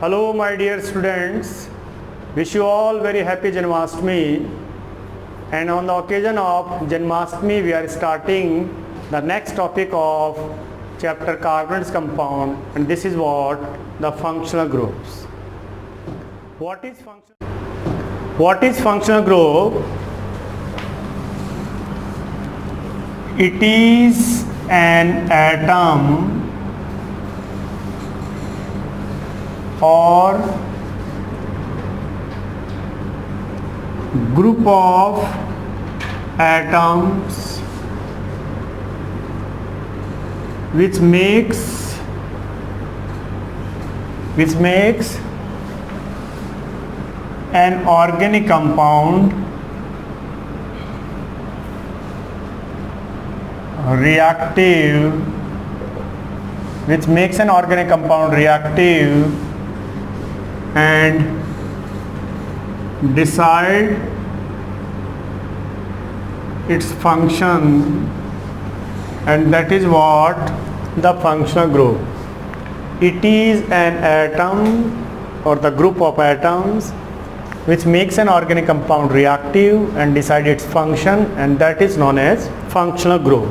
Hello my dear students, wish you all very happy Janmashtami, and on the occasion of Janmashtami we are starting the next topic of chapter carbonate compound, and this is what the functional groups. What is functional group? It is an atom or group of atoms which makes an organic compound reactive, and decide its function, and that is what the functional group. It is an atom or the group of atoms which makes an organic compound reactive and decide its function, and that is known as functional group.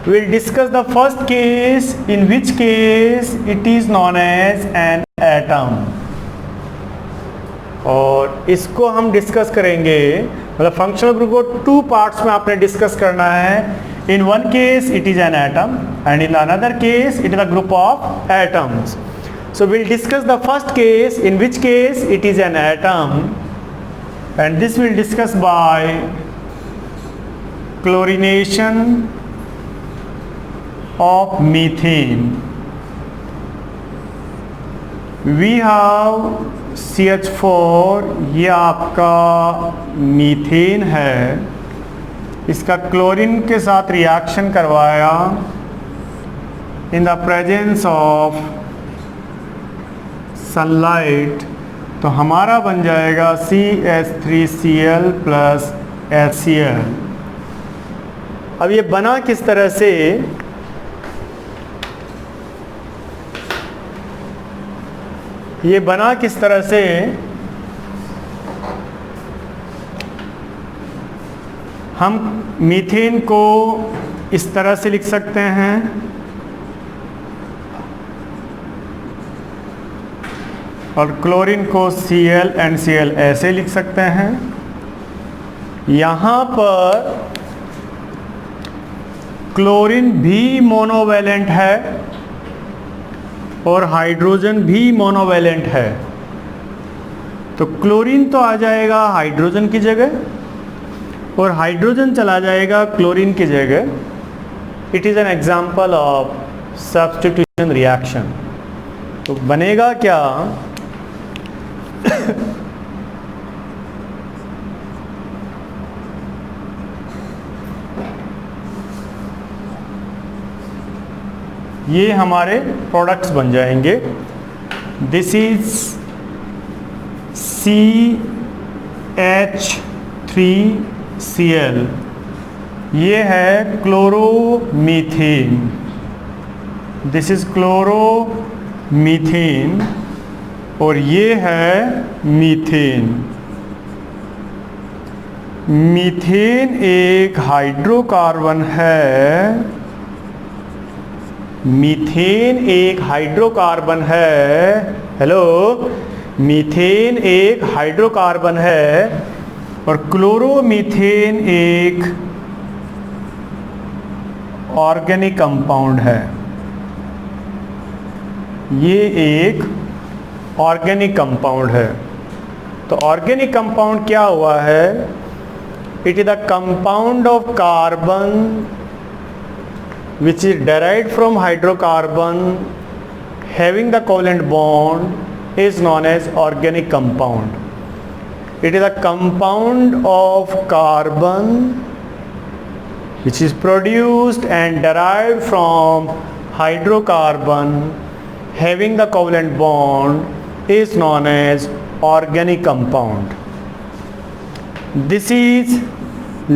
We will discuss the first case, in which case it is known as an atom, और इसको हम discuss करेंगे, मतलब functional group को two parts में आपने discuss करना है. In one case it is an atom and in another case it is a group of atoms. So we'll discuss the first case, in which case it is an atom, and this we'll discuss by chlorination of methane. We have CH4, ये आपका methane है, इसका chlorine के साथ reaction करवाया in the presence of sunlight, तो हमारा बन जाएगा CH3Cl प्लस HCl. अब ये बना किस तरह से? हम मीथेन को इस तरह से लिख सकते हैं, और क्लोरीन को Cl एंड Cl ऐसे लिख सकते हैं. यहाँ पर क्लोरीन भी मोनोवैलेंट है और हाइड्रोजन भी मोनोवैलेंट है, तो क्लोरीन तो आ जाएगा हाइड्रोजन की जगह और हाइड्रोजन चला जाएगा क्लोरीन की जगह. It is an example of substitution reaction. तो बनेगा क्या? ये हमारे प्रोडक्ट्स बन जाएंगे. दिस इज CH3Cl, ये है क्लोरोमीथेन. दिस इज क्लोरोमीथेन और ये है मीथेन. मीथेन एक हाइड्रोकार्बन है. हेलो, मीथेन एक हाइड्रोकार्बन है और क्लोरोमीथेन एक ऑर्गेनिक कंपाउंड है. ये एक ऑर्गेनिक कंपाउंड है. तो ऑर्गेनिक कंपाउंड क्या हुआ है? It is the compound of carbon which is derived from hydrocarbon having the covalent bond is known as organic compound. It is a compound of carbon which is produced and derived from hydrocarbon having the covalent bond is known as organic compound. This is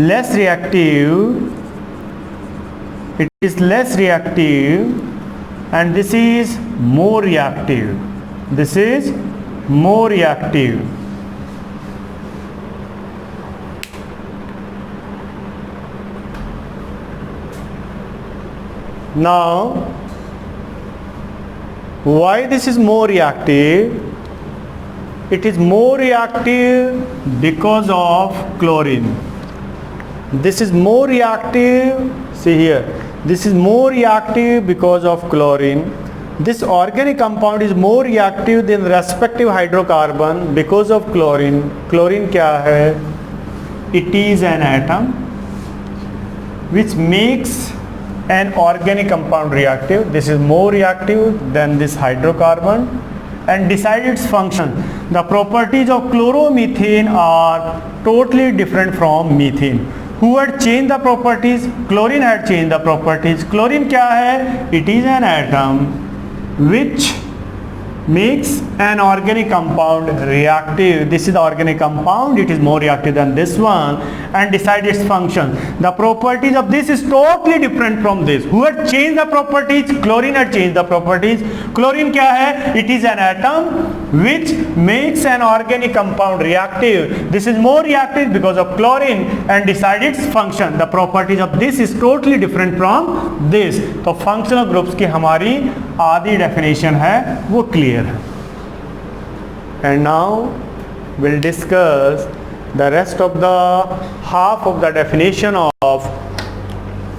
less reactive, and this is more reactive. This is more reactive. Now, why this is more reactive? It is more reactive because of chlorine. This is more reactive, see here, this is more reactive because of chlorine. This organic compound is more reactive than respective hydrocarbon because of chlorine. Chlorine क्या है? It is an atom which makes an organic compound reactive. This is more reactive than this hydrocarbon. And decide its function. The properties of chloromethane are totally different from methane. Who had changed the properties? Chlorine had changed the properties. Chlorine क्या है? It is an atom which makes an organic compound reactive. This is the organic compound, it is more reactive than this one. And decide its function. The properties of this is totally different from this. Who had changed the properties? Chlorine had changed the properties. Chlorine क्या है? It is an atom which makes an organic compound reactive. This is more reactive because of chlorine. And decide its function. The properties of this is totally different from this. तो functional groups की हमारी आधी definition है वो clear है. And now we'll discuss the rest of the half of the definition of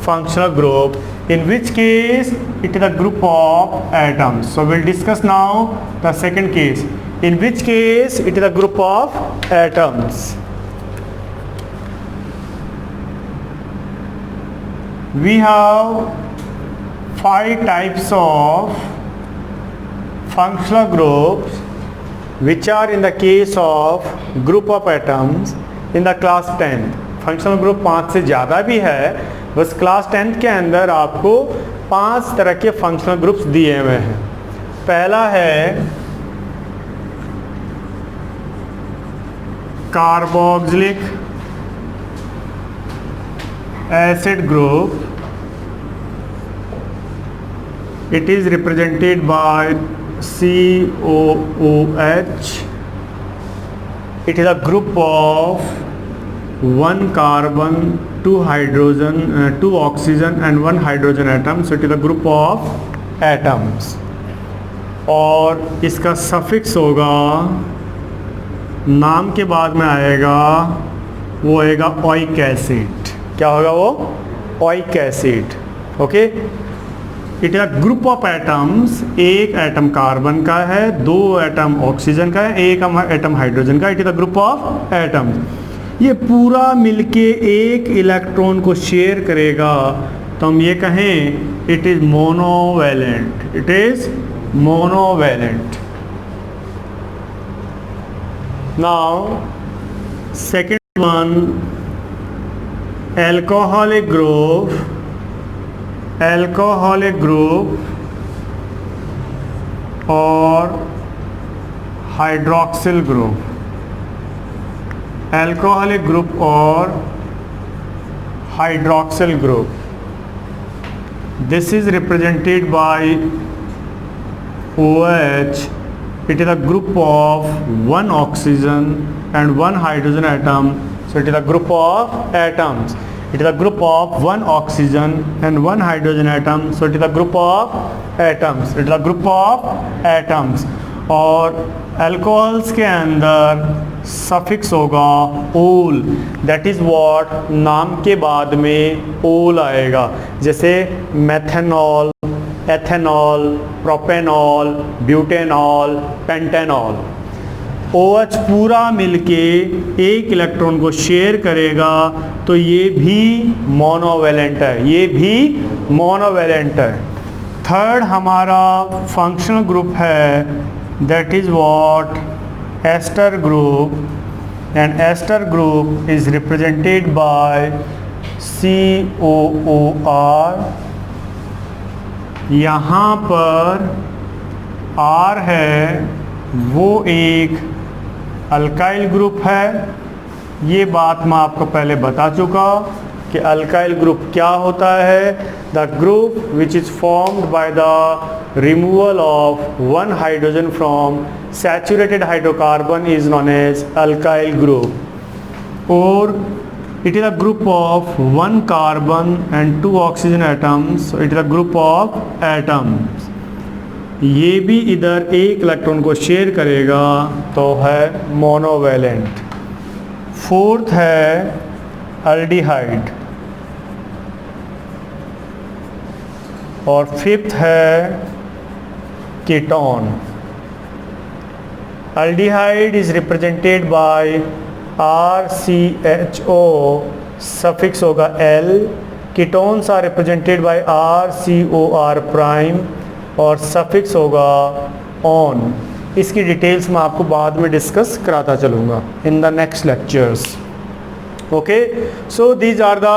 functional group, in which case it is a group of atoms. So we'll discuss now the second case, in which case it is a group of atoms. We have 5 types of functional groups which are in the case of group of atoms in the class 10th. Functional group 5 से ज़्यादा भी है, बस class 10th के अंदर आपको 5 तरह के फंक्शनल ग्रुप्स दिए हुए हैं. पहला है carboxylic acid group. It is represented by COOH. It is a group of 1 carbon, 2 hydrogen, 2 oxygen and 1 hydrogen atom. So it is a group of atoms. और इसका सफिक्स होगा, नाम के बाद में आएगा, वो आएगा ओइक एसिड. क्या होगा वो? Oic acid. Okay. It is a group of atoms. एक एटम कार्बन का है, 2 एटम ऑक्सीजन का है, 1 एटम हाइड्रोजन का. It is a group of atoms. ये पूरा मिलके एक इलेक्ट्रॉन को शेयर करेगा तो हम ये कहें it is monovalent. It is monovalent. Now second one, alcoholic group. Alcoholic group और हाइड्रोक्सिल ग्रुप. एल्कोहलिक ग्रुप और hydroxyl group. This is represented bye OH. It is a group of 1 oxygen and 1 hydrogen atom. So it is a group of atoms. It is a group of 1 oxygen and 1 hydrogen atom. So it is a group of atoms. It is a group of atoms. और alcohols के अंदर suffix होगा ओल. That is what, नाम के बाद में ओल आएगा. जैसे methanol, ethanol, propanol, butanol, pentanol. OH पूरा मिलके एक इलेक्ट्रॉन को शेयर करेगा तो ये भी मोनोवैलेंट है. ये भी मोनोवैलेंट है. थर्ड हमारा फंक्शनल ग्रुप है, that is what, ester group. And ester group is represented by COOR. यहाँ पर R है, वो एक अल्काइल ग्रुप है. ये बात मैं आपको पहले बता चुका कि अल्काइल ग्रुप क्या होता है. The group which is formed by the removal of one hydrogen from saturated hydrocarbon is known as alkyl group. और it is a group of one carbon and two oxygen atoms, so it is a group of atoms. ये भी इधर एक electron को share करेगा तो है monovalent. Fourth है अल्डिहाइड और फिफ्थ है ketone. Aldehyde is represented by RCHO, suffix होगा L. Ketones are represented by RCOR prime और सफिक्स होगा ON. इसकी डिटेल्स मैं आपको बाद में डिस्कस कराता चलूँगा in the next lectures. Okay, so these are the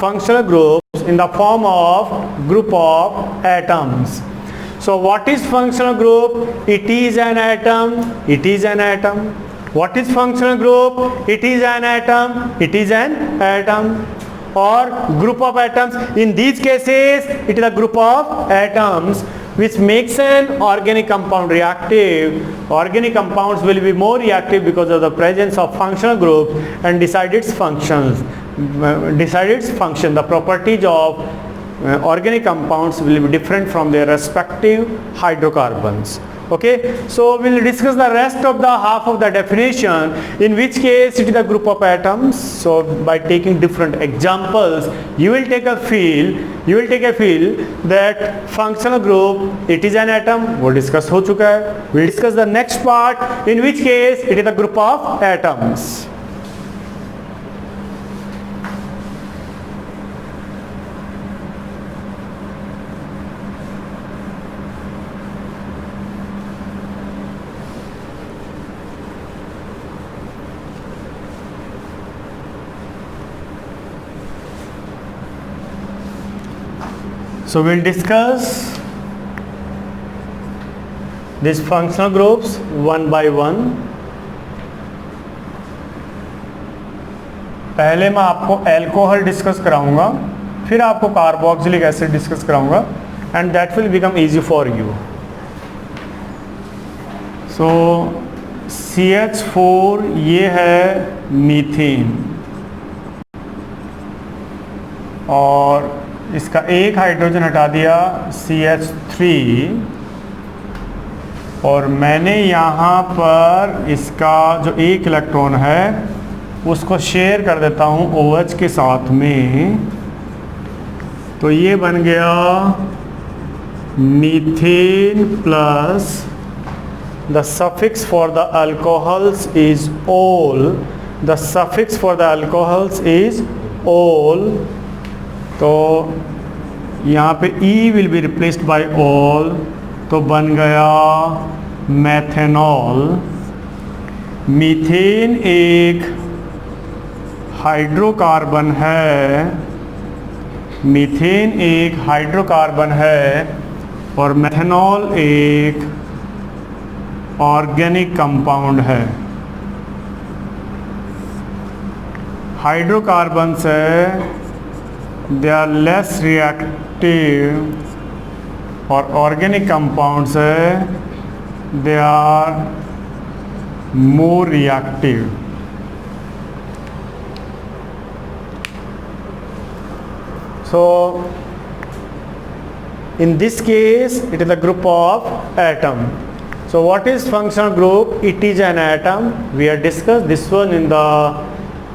functional groups in the form of group of atoms. So what is functional group? It is an atom. It is an atom. What is functional group? It is an atom. It is an atom. Or group of atoms. In these cases, it is a group of atoms which makes an organic compound reactive. Organic compounds will be more reactive because of the presence of functional groups and decide its functions. Decide its function. The properties of organic compounds will be different from their respective hydrocarbons. Okay, so we'll discuss the rest of the half of the definition, in which case it is a group of atoms. So by taking different examples, you will take a feel that functional group it is an atom. वो discuss हो चुका है. We'll discuss the next part, in which case it is a group of atoms. So we'll discuss these functional groups one by one. पहले मैं आपको alcohol discuss कराऊंगा, फिर आपको कार्बोक्सिलिक एसिड डिस्कस कराऊंगा, and that will become easy for you. So CH4 ये है methane और इसका एक हाइड्रोजन हटा दिया CH3 और मैंने यहाँ पर इसका जो एक इलेक्ट्रॉन है उसको शेयर कर देता हूँ OH के साथ में. तो ये बन गया methane plus the suffix for the alcohols is ol. The suffix for the alcohols is ol. तो यहाँ पे E will be replaced by ol, तो बन गया मेथेनॉल. मीथेन एक हाइड्रोकार्बन है, मीथेन एक हाइड्रोकार्बन है और मेथेनॉल एक ऑर्गेनिक कंपाउंड है. हाइड्रोकार्बन से they are less reactive और organic compounds they are more reactive. So in this case it is a group of atom. So what is functional group? It is an atom. We have discussed this one in the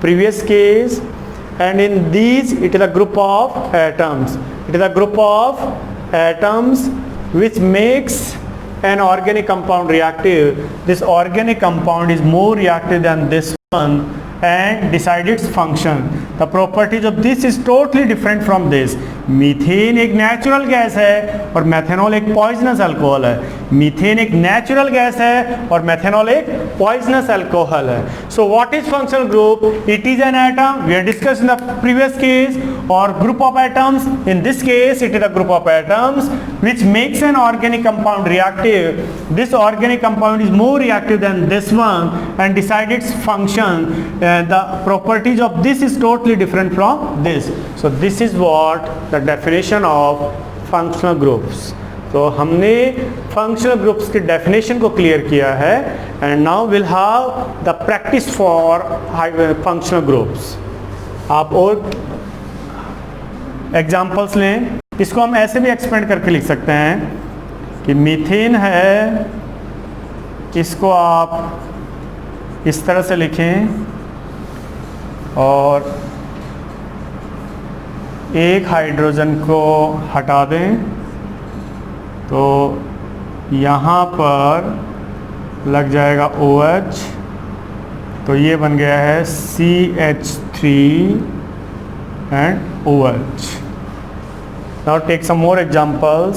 previous case. And in these it is a group of atoms. It is a group of atoms which makes an organic compound reactive. This organic compound is more reactive than this one and decide its function. The properties of this is totally different from this. Methane एक natural gas है और methanol एक poisonous alcohol है. Methane एक natural gas है और methanol एक poisonous alcohol है. So what is functional group? It is an atom. We are discussed in the previous case. और group of atoms, in this case it is a group of atoms which makes an organic compound reactive. This organic compound is more reactive than this one and decide its function. the properties of this is totally different from this. So this is what the definition of functional groups. तो हमने functional groups की definition को clear किया है, and now we'll have the practice for functional groups. आप और examples लें. इसको हम ऐसे भी expand करके लिख सकते हैं कि मीथेन है, इसको आप इस तरह से लिखें और एक हाइड्रोजन को हटा दें, तो यहाँ पर लग जाएगा OH, तो ये बन गया है CH3 and OH. Now take some more examples.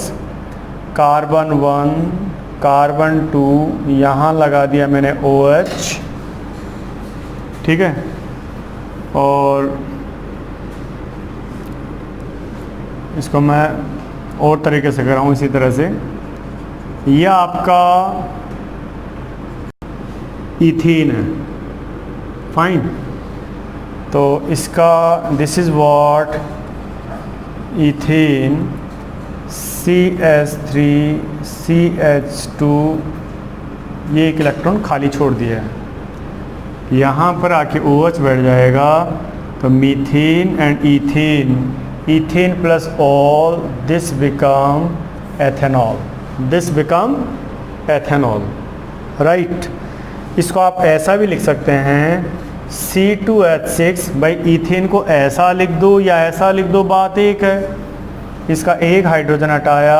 Carbon 1, carbon 2, यहाँ लगा दिया मैंने OH, ठीक है, और इसको मैं और तरीके से कर रहा हूँ इसी तरह से. यह आपका इथीन है, फाइन. तो इसका this is what ethene CH3 CH2, ये एक इलेक्ट्रॉन खाली छोड़ दिया है, यहाँ पर आके OH बैठ जाएगा, तो methane and ethane, ethane plus all, this become ethanol, this become ethanol, right. इसको आप ऐसा भी लिख सकते हैं C2H6. भाई इथेन को ऐसा लिख दो या ऐसा लिख दो, बात एक है. इसका एक हाइड्रोजन हटाया,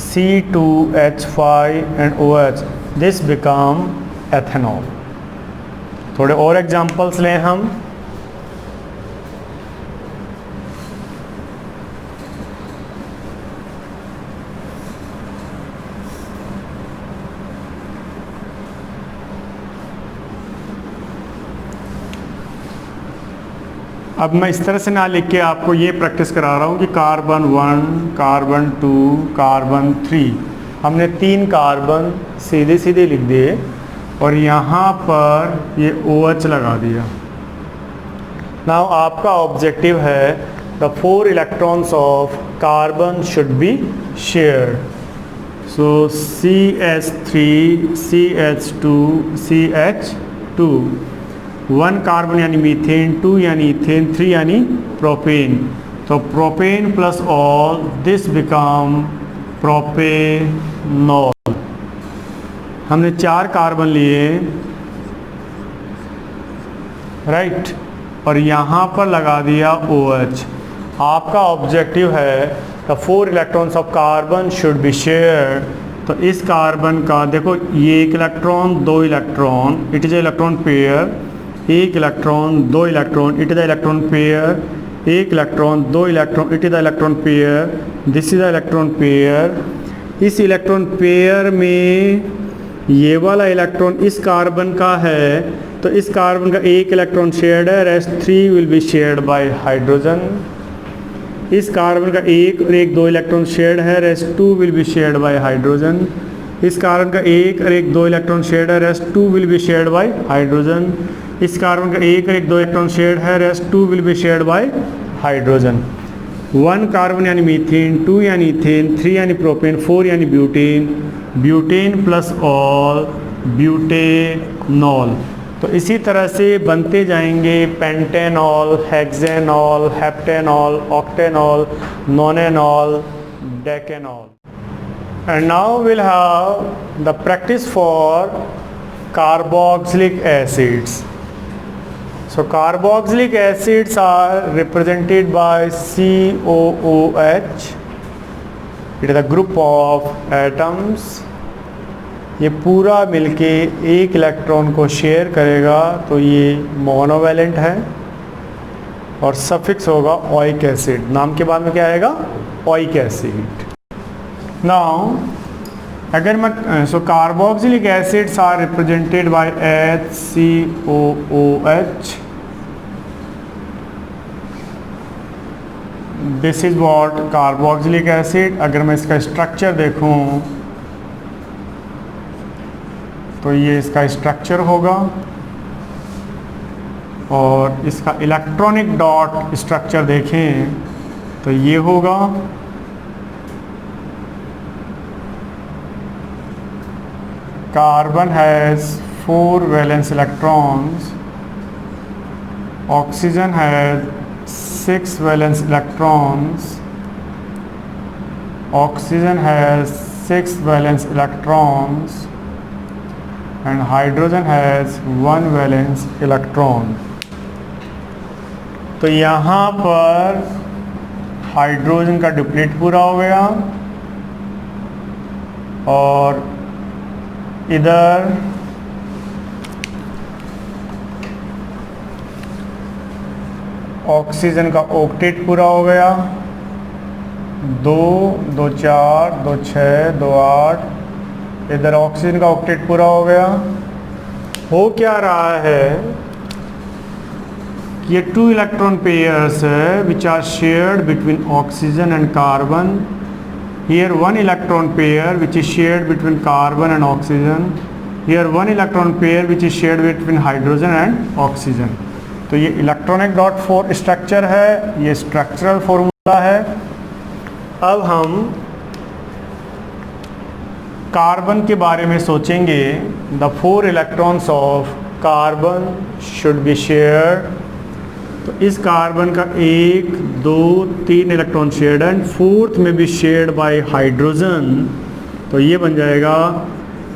C2H5 and OH, this become ethanol. थोड़े और एग्जांपल्स लें हम. अब मैं इस तरह से ना लिख के आपको ये प्रैक्टिस करा रहा हूँ कि कार्बन 1, कार्बन 2, कार्बन 3, हमने 3 कार्बन सीधे सीधे लिख दिए और यहाँ पर ये OH लगा दिया. नाउ आपका ऑब्जेक्टिव है the 4 electrons of carbon should be shared. So CH3 CH2 CH2, 1 carbon यानी मीथेन, 2 यानी इथेन, 3 यानी प्रोपेन, तो propane plus all, this become propanol. हमने 4 कार्बन लिए, राइट, और यहाँ पर लगा दिया OH. आपका ऑब्जेक्टिव है the 4 electrons of carbon should be shared. तो इस कार्बन का देखो, ये 1 electron, 2 electron, it is electron pair, 1 electron, 2 electron, it is the electron pair, 1 electron, 2 electron, it is the electron pair, this is the electron pair. इस electron pair में ये वाला electron इस कार्बन का है, तो इस कार्बन का 1 इलेक्ट्रॉन शेयर्ड है, rest 3 will be shared by hydrogen. इस कार्बन का 1 और 1 2 इलेक्ट्रॉन शेयर्ड है, rest 2 will be shared by hydrogen. इस कार्बन का 1 और 1 2 इलेक्ट्रॉन शेयर्ड है, rest 2 will be shared by hydrogen. इस कार्बन का 1 और 1 2 इलेक्ट्रॉन शेयर्ड है, rest 2 will be shared by hydrogen. 1 carbon यानी मीथेन, 2 यानी इथेन, 3 यानी प्रोपेन, 4 यानी butane, butane plus ol, butanol. तो इसी तरह से बनते जाएंगे pentanol, hexanol, heptanol, octanol, nonanol, decanol. And now we'll have the practice for carboxylic acids. So carboxylic acids are represented by COOH. It is a group of atoms. ये पूरा मिलके एक इलेक्ट्रॉन को शेयर करेगा, तो ये मोनोवैलेंट है और सफिक्स होगा ओइक एसिड. नाम के बाद में क्या आएगा? Oic acid. नाउ अगर मैं so carboxylic acids are represented by HCOOH. This is what carboxylic acid. अगर मैं इसका स्ट्रक्चर देखूं तो ये इसका स्ट्रक्चर होगा. और इसका इलेक्ट्रॉनिक डॉट स्ट्रक्चर देखें तो ये होगा। Carbon has 4 valence electrons, oxygen has 6 valence electrons, oxygen has 6 valence electrons and hydrogen has 1 valence electron। तो यहाँ पर हाइड्रोजन का डुप्लीट पूरा हो गया और इधर ऑक्सीजन का ऑक्टेट पूरा हो गया। 2 2 4 2 6 2 8, इधर ऑक्सीजन का ऑक्टेट पूरा हो गया। हो क्या रहा है कि ये 2 इलेक्ट्रॉन पेयर्स है which are shared between oxygen and carbon. Here 1 electron pair which is shared between carbon and oxygen. Here 1 electron pair which is shared between hydrogen and oxygen. तो ये इलेक्ट्रॉनिक डॉट फोर स्ट्रक्चर है, ये structural formula है। अब हम carbon के बारे में सोचेंगे। The 4 electrons of carbon should be shared. तो इस कार्बन का 1 2 3 इलेक्ट्रॉन शेयर्ड एंड 4th में भी शेयर्ड बाय हाइड्रोजन। तो ये बन जाएगा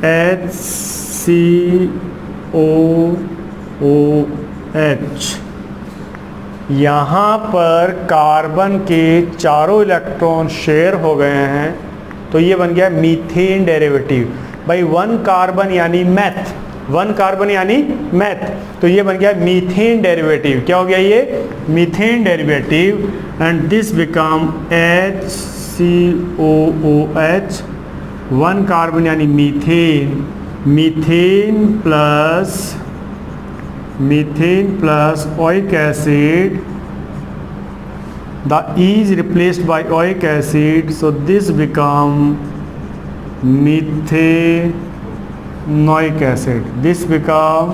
HCOOH। यहाँ पर कार्बन के चारों इलेक्ट्रॉन शेयर हो गए हैं तो ये बन गया मीथेन डेरिवेटिव। भाई 1 कार्बन यानी मैथ, 1 कार्बन यानी मैथ, तो ये बन गया मीथेन डेरिवेटिव। क्या हो गया ये? Methane derivative. And this become HCOOH। 1 carbon यानी methane, methane plus oic acid, the E is replaced by oic acid, so this become methanoic acid. This become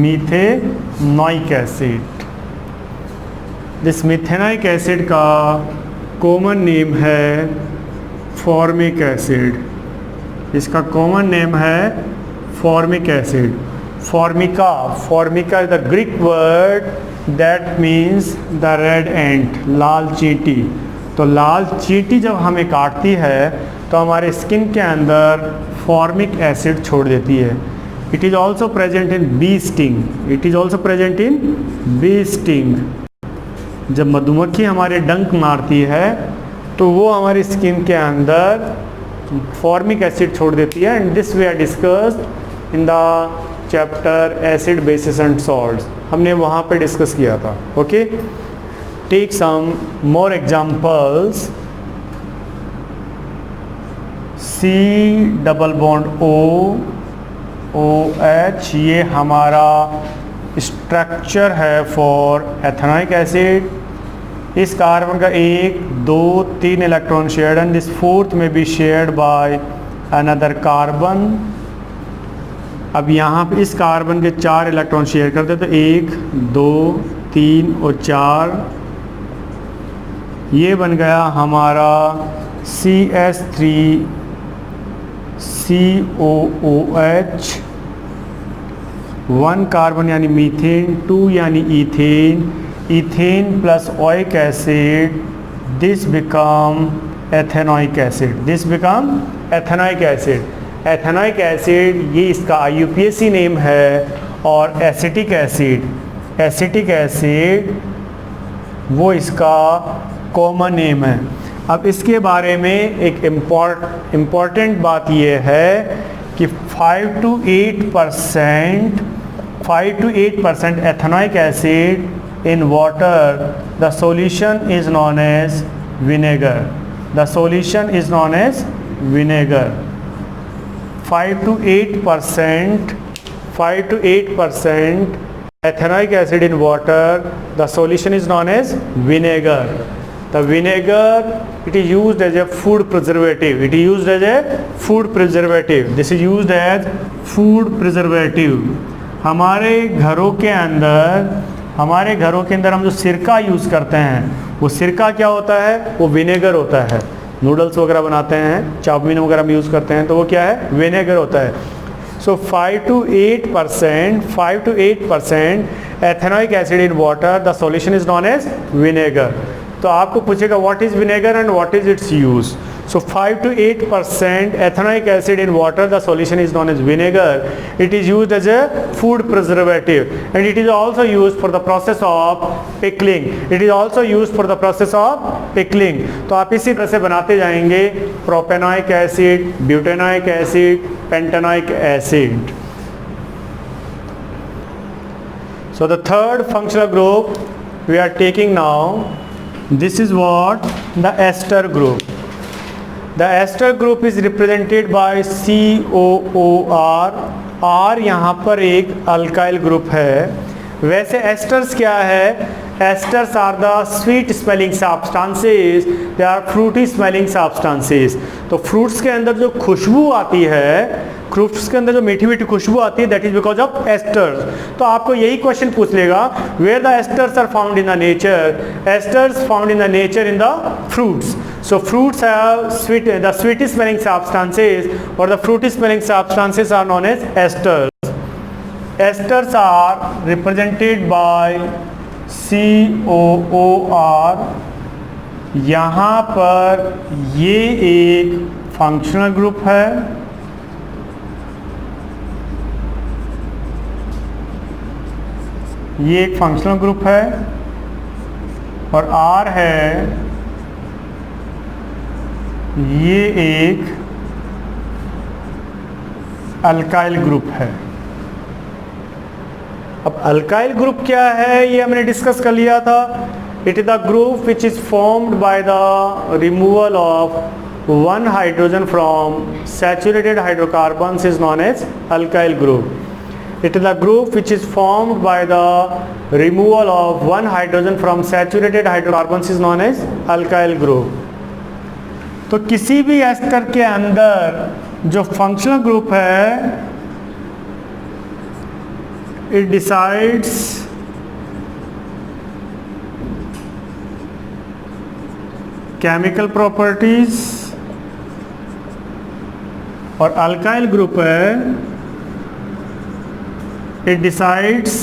methanoic acid. This methanoic acid का common name है formic acid. इसका common name है formic acid. Formica is the Greek word that means the red ant, लाल चींटी। तो लाल चींटी जब हमें काटती है तो हमारे स्किन के अंदर फॉर्मिक एसिड छोड़ देती है। It is also present in bee sting. जब मधुमक्खी हमारे डंक मारती है तो वो हमारी स्किन के अंदर फॉर्मिक एसिड छोड़ देती है। And this we are discussed in the chapter acid basis and salts. हमने वहाँ पे डिस्कस किया था। Okay, take some more examples. C double bond OH, ये हमारा स्ट्रक्चर है फॉर एथेनॉइक एसिड। इस कार्बन का 1 2 3 electron shared and this 4th में भी शेयर्ड बाय अनदर कार्बन। अब यहाँ पे इस कार्बन के 4 इलेक्ट्रॉन शेयर करते तो 1 2 3 और 4, ये बन गया हमारा CH3COOH। 1 कार्बन यानी मीथेन, 2 यानी ethane plus oic acid, this become ethanoic acid. Ethanoic acid ये इसका IUPAC नेम है। और एसिटिक एसिड वो इसका कॉमन नेम है। अब इसके बारे में एक इम्पॉर्टेंट बात ये है कि 5 to 8% ethanoic acid in water, the solution is known as vinegar. 5 to 8% ethanoic acid in water, the solution is known as vinegar. The vinegar, it is used as a food preservative. This is used as food preservative. हमारे घरों के अंदर हमारे घरों के अंदर हम जो सिरका यूज़ करते हैं वो सिरका क्या होता है, वो विनेगर होता है। नूडल्स वगैरह बनाते हैं, चाउमीन वगैरह में यूज़ करते हैं तो वो क्या है, विनेगर होता है। So 5 to 8% ethanoic acid in water, the solution is known as vinegar. तो आपको पूछेगा what is vinegar and what is its use. So 5 to 8% ethanoic acid in water, the solution is known as vinegar. It is used as a food preservative and it is also used for the process of pickling. It is also used for the process of pickling. तो आप इसी तरह से बनाते जाएंगे propanoic acid, butanoic acid, pentanoic acid. So the third functional group we are taking now, this is what the ester group. The ester group is represented by COOR। R यहाँ पर एक अल्काइल ग्रुप है। वैसे esters क्या है, esters are the sweet smelling substances, they are fruity smelling substances. तो fruits के अंदर जो खुशबू आती है, फ्रूट्स के अंदर जो मीठी मीठी खुशबू आती है, that is because of esters. तो आपको यही क्वेश्चन पूछ लेगा, where the esters are found in the nature, esters found in the nature in the fruits. So fruits have the sweet smelling substances or the fruity smelling substances are known as esters. Esters are represented by COOR। यहाँ पर ये एक functional group है, ये एक functional group है और R है, ये एक अल्काइल ग्रुप है। अब अल्काइल ग्रुप क्या है ये हमने डिस्कस कर लिया था। It is the group which is formed by the removal of one hydrogen from saturated hydrocarbons is known as alkyl group. It is the group which is formed by the removal of one hydrogen from saturated hydrocarbons is known as alkyl group. तो किसी भी ester के अंदर जो functional group है, it decides chemical properties, और alkyl group है, it decides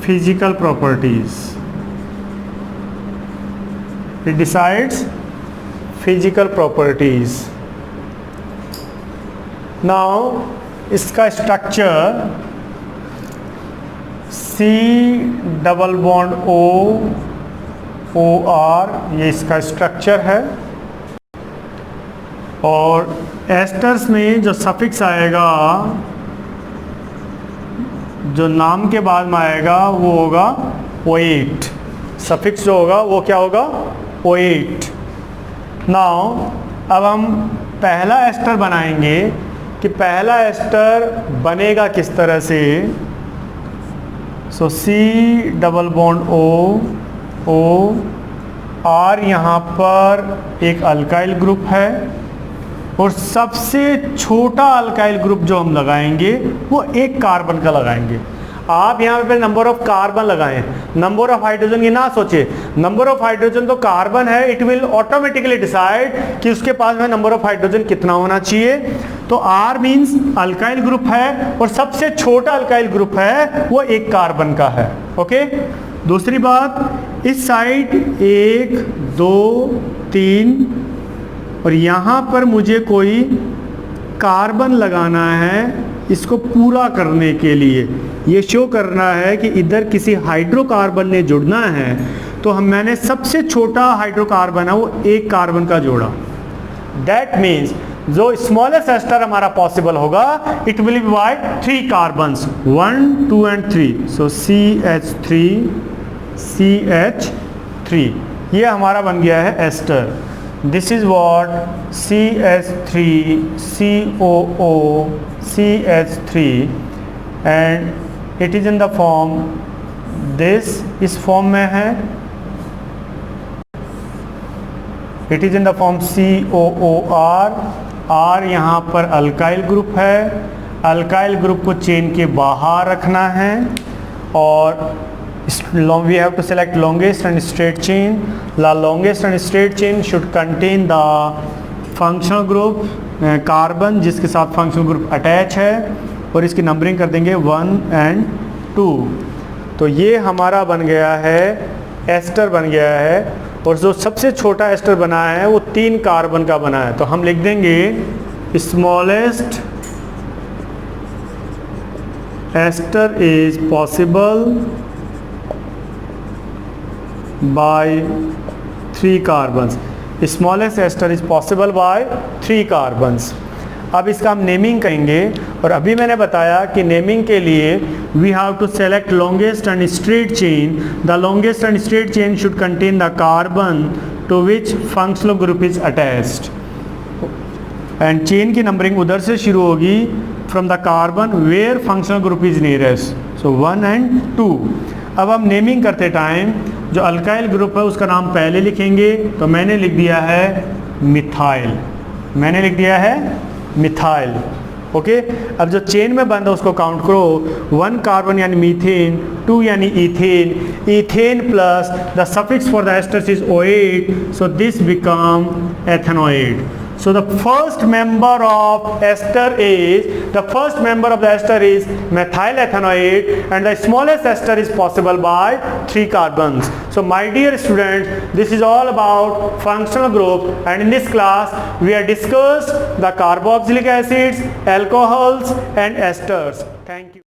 physical properties. It decides physical properties. Now इसका structure C double bond OR, ये इसका स्ट्रक्चर है। और एस्टर्स में जो सफिक्स आएगा, जो नाम के बाद में आएगा वो होगा ओएट। सफिक्स जो होगा वो क्या होगा, ओएट। नाउ अब हम पहला एस्टर बनाएंगे कि पहला एस्टर बनेगा किस तरह से। सो C double bond O R, यहाँ पर एक अल्काइल ग्रुप है और सबसे छोटा अल्काइल ग्रुप जो हम लगाएंगे वो एक कार्बन का लगाएंगे। आप यहाँ पे नंबर ऑफ कार्बन लगाएं, नंबर ऑफ हाइड्रोजन की ना सोचे। नंबर ऑफ हाइड्रोजन तो कार्बन है, इट विल ऑटोमेटिकली डिसाइड कि उसके पास में नंबर ऑफ हाइड्रोजन कितना होना चाहिए। तो R मीन्स अल्काइल ग्रुप है और सबसे छोटा अल्काइल ग्रुप है वो एक कार्बन का है। ओके। दूसरी बात, इस साइड 1 2 3 और यहाँ पर मुझे कोई कार्बन लगाना है। इसको पूरा करने के लिए ये शो करना है कि इधर किसी हाइड्रोकार्बन ने जुड़ना है, तो मैंने सबसे छोटा हाइड्रोकार्बन है वो एक कार्बन का जोड़ा। दैट मीन्स जो स्मॉलेस्ट एस्टर हमारा पॉसिबल होगा, it will be by 3 carbons, 1 2 and 3। So CH3 ये हमारा बन गया है ester. This is what CH3 COO CH3 and it is in the form this, इस फॉर्म में है। It is in the form COOR। R यहाँ पर अल्काइल ग्रुप है, अल्काइल ग्रुप को चेन के बाहर रखना है और we have to select longest and straight chain. The longest and straight chain should contain the functional group carbon जिसके साथ फंक्शनल ग्रुप अटैच है और इसकी नंबरिंग कर देंगे 1 and 2। तो ये हमारा बन गया है एस्टर बन गया है और जो सबसे छोटा एस्टर बना है वो 3 कार्बन का बना है। तो हम लिख देंगे smallest ester is possible by 3 carbons. Smallest ester is possible by 3 carbons. अब इसका हम नेमिंग करेंगे और अभी मैंने बताया कि नेमिंग के लिए we have to select longest and straight chain. The longest and straight chain should contain the carbon to which functional group is attached and chain की नंबरिंग उधर से शुरू होगी from the carbon where functional group is nearest. So 1 and 2। अब हम naming करते time जो alkyl group है उसका नाम पहले लिखेंगे। तो मैंने लिख दिया है मिथाइल, मैंने लिख दिया है मिथाइल। ओके, अब जो चेन में बंद है उसको काउंट करो। 1 कार्बन यानी मीथेन, 2 यानी ethane, ethane plus the suffix for the asters is OH, so this become ethanoate. So the first member of the first member of the ester is methyl ethanoate and the smallest ester is possible by 3 carbons. So my dear students, this is all about functional group and in this class we have discussed the carboxylic acids, alcohols and esters. Thank you.